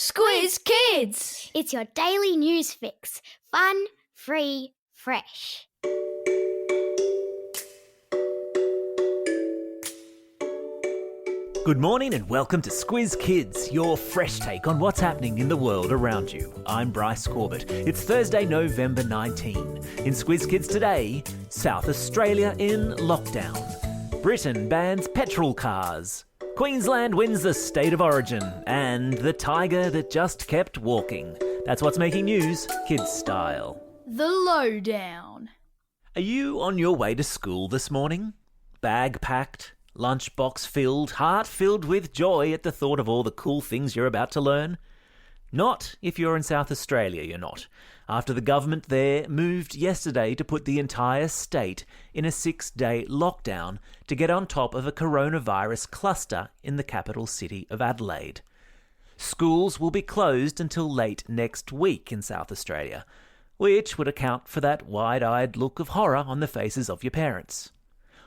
Squiz Kids! It's your daily news fix. Fun, free, fresh. Good morning and welcome to Squiz Kids, your fresh take on what's happening in the world around you. I'm Bryce Corbett. It's Thursday, November 19. In Squiz Kids today, South Australia in lockdown. Britain bans petrol cars. Queensland wins the State of Origin. And the tiger that just kept walking. That's what's making news, kids style. The lowdown. Are you on your way to school this morning? Bag packed? Lunchbox filled, heart filled with joy at the thought of all the cool things you're about to learn? Not if you're in South Australia, you're not. After the government there moved yesterday to put the entire state in a 6-day lockdown to get on top of a coronavirus cluster in the capital city of Adelaide. Schools will be closed until late next week in South Australia, which would account for that wide-eyed look of horror on the faces of your parents.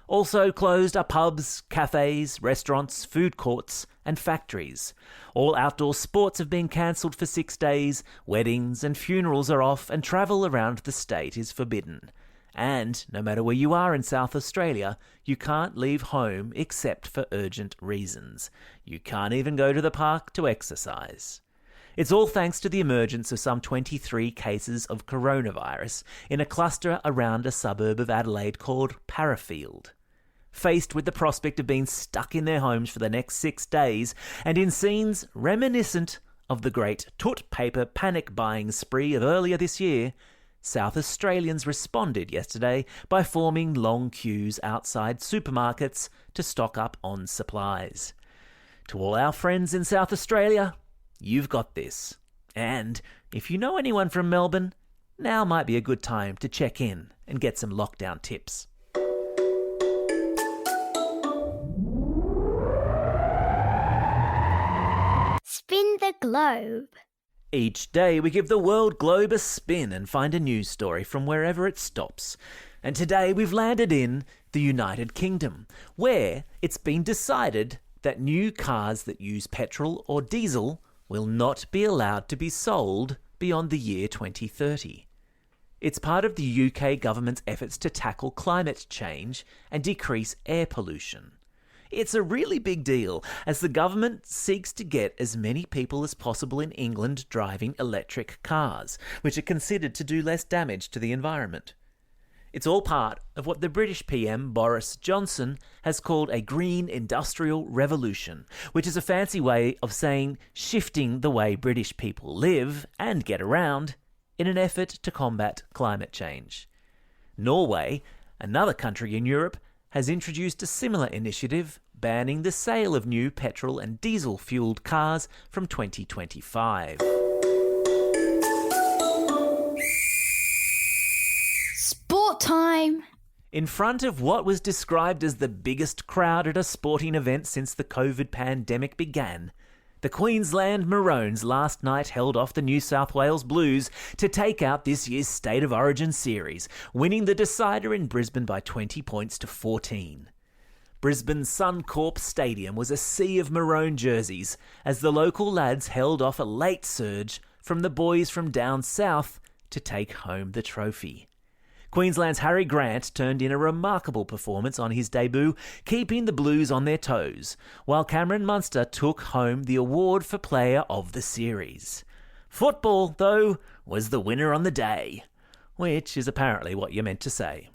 Also closed are pubs, cafes, restaurants, food courts and factories. All outdoor sports have been cancelled for 6 days, weddings and funerals are off and travel around the state is forbidden. And no matter where you are in South Australia, you can't leave home except for urgent reasons. You can't even go to the park to exercise. It's all thanks to the emergence of some 23 cases of coronavirus in a cluster around a suburb of Adelaide called Parafield. Faced with the prospect of being stuck in their homes for the next 6 days, and in scenes reminiscent of the great toot paper panic buying spree of earlier this year, South Australians responded yesterday by forming long queues outside supermarkets to stock up on supplies. To all our friends in South Australia, you've got this. And if you know anyone from Melbourne, now might be a good time to check in and get some lockdown tips. Spin the globe. Each day we give the world globe a spin and find a news story from wherever it stops. And today we've landed in the United Kingdom, where it's been decided that new cars that use petrol or diesel will not be allowed to be sold beyond the year 2030. It's part of the UK government's efforts to tackle climate change and decrease air pollution. It's a really big deal as the government seeks to get as many people as possible in England driving electric cars, which are considered to do less damage to the environment. It's all part of what the British PM Boris Johnson has called a green industrial revolution, which is a fancy way of saying shifting the way British people live and get around in an effort to combat climate change. Norway, another country in Europe, has introduced a similar initiative banning the sale of new petrol and diesel-fuelled cars from 2025. Sport time! In front of what was described as the biggest crowd at a sporting event since the COVID pandemic began, the Queensland Maroons last night held off the New South Wales Blues to take out this year's State of Origin series, winning the decider in Brisbane by 20 points to 14. Brisbane's Suncorp Stadium was a sea of maroon jerseys as the local lads held off a late surge from the boys from down south to take home the trophy. Queensland's Harry Grant turned in a remarkable performance on his debut, keeping the Blues on their toes, while Cameron Munster took home the award for Player of the Series. Football, though, was the winner on the day, which is apparently what you're meant to say.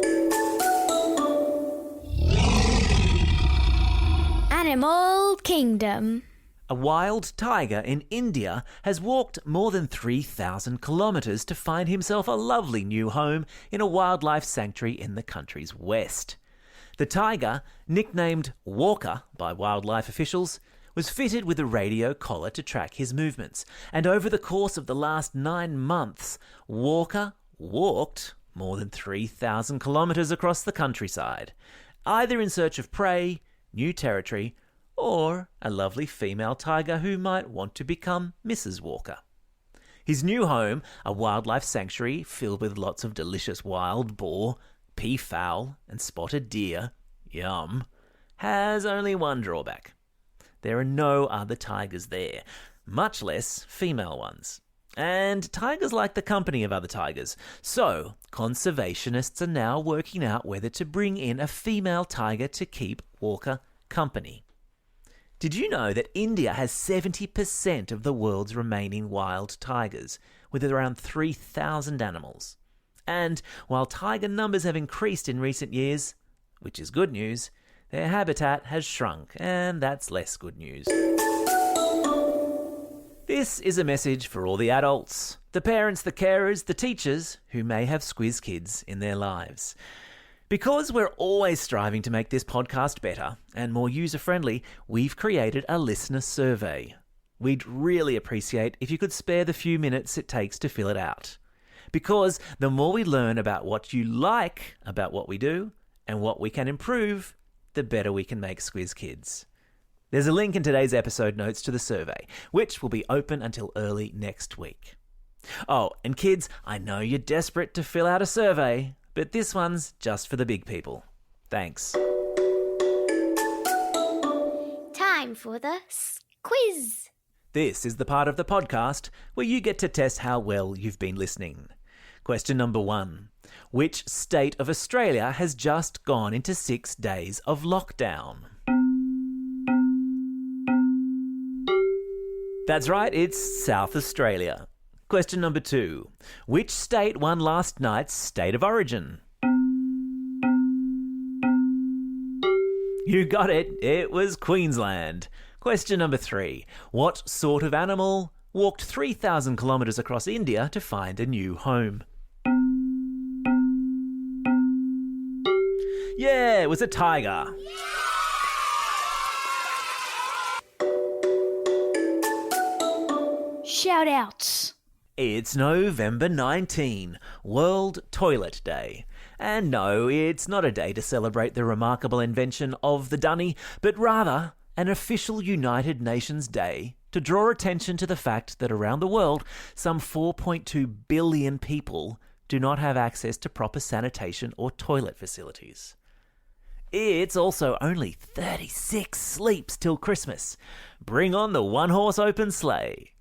Animal Kingdom. A wild tiger in India has walked more than 3,000 kilometres to find himself a lovely new home in a wildlife sanctuary in the country's west. The tiger, nicknamed Walker by wildlife officials, was fitted with a radio collar to track his movements, and over the course of the last 9 months, Walker walked more than 3,000 kilometres across the countryside, either in search of prey, new territory, or a lovely female tiger who might want to become Mrs. Walker. His new home, a wildlife sanctuary filled with lots of delicious wild boar, peafowl and spotted deer, yum, has only one drawback. There are no other tigers there. much less female ones. And tigers like the company of other tigers. So, conservationists are now working out whether to bring in a female tiger to keep Walker company. Did you know that India has 70% of the world's remaining wild tigers, with around 3,000 animals? And while tiger numbers have increased in recent years, which is good news, their habitat has shrunk, and that's less good news. This is a message for all the adults, the parents, the carers, the teachers who may have Squiz Kids in their lives. Because we're always striving to make this podcast better and more user-friendly, we've created a listener survey. We'd really appreciate if you could spare the few minutes it takes to fill it out. Because the more we learn about what you like about what we do and what we can improve, the better we can make Squiz Kids. There's a link in today's episode notes to the survey, which will be open until early next week. Oh, and kids, I know you're desperate to fill out a survey, but this one's just for the big people. Thanks. Time for the quiz. This is the part of the podcast where you get to test how well you've been listening. Question number 1. Which state of Australia has just gone into 6 days of lockdown? That's right, it's South Australia. Question number 2. Which state won last night's State of Origin? You got it, it was Queensland. Question number 3. What sort of animal walked 3,000 kilometres across India to find a new home? Yeah, it was a tiger. Shout outs. It's November 19, World Toilet Day. And no, it's not a day to celebrate the remarkable invention of the dunny, but rather an official United Nations Day to draw attention to the fact that around the world, some 4.2 billion people do not have access to proper sanitation or toilet facilities. It's also only 36 sleeps till Christmas. Bring on the one-horse open sleigh.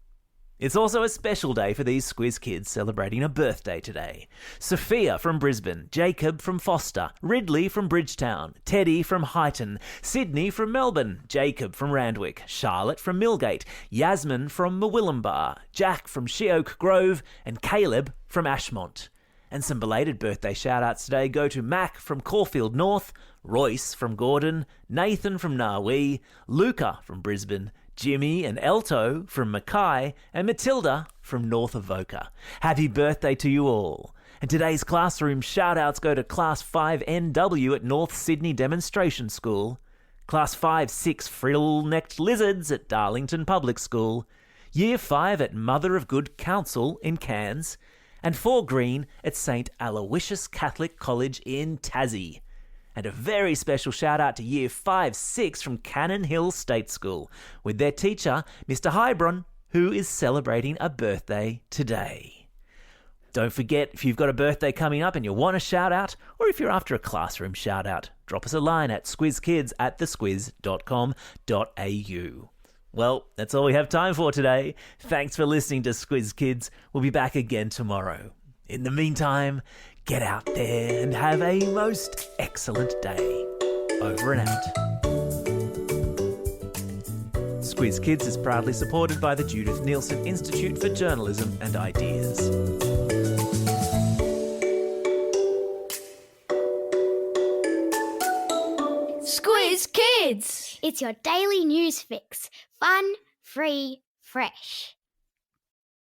It's also a special day for these Squiz Kids celebrating a birthday today. Sophia from Brisbane, Jacob from Foster, Ridley from Bridgetown, Teddy from Highton, Sydney from Melbourne, Jacob from Randwick, Charlotte from Millgate, Yasmin from Murwillumbah, Jack from Sheoak Grove, and Caleb from Ashmont. And some belated birthday shout-outs today go to Mac from Caulfield North, Royce from Gordon, Nathan from Narwee, Luca from Brisbane, Jimmy and Elto from Mackay, and Matilda from North Avoca. Happy birthday to you all. And today's classroom shout-outs go to Class 5NW at North Sydney Demonstration School, Class 5-6 Frill-Necked Lizards at Darlington Public School, Year 5 at Mother of Good Counsel in Cairns, and 4 Green at St Aloysius Catholic College in Tassie. And a very special shout out to Year 5-6 from Cannon Hill State School with their teacher, Mr. Hybron, who is celebrating a birthday today. Don't forget, if you've got a birthday coming up and you want a shout out, or if you're after a classroom shout out, drop us a line at squizkids@thesquiz.com.au. Well, that's all we have time for today. Thanks for listening to Squiz Kids. We'll be back again tomorrow. In the meantime, get out there and have a most excellent day. Over and out. Squiz Kids is proudly supported by the Judith Neilson Institute for Journalism and Ideas. Squiz Kids! It's your daily news fix. Fun, free, fresh.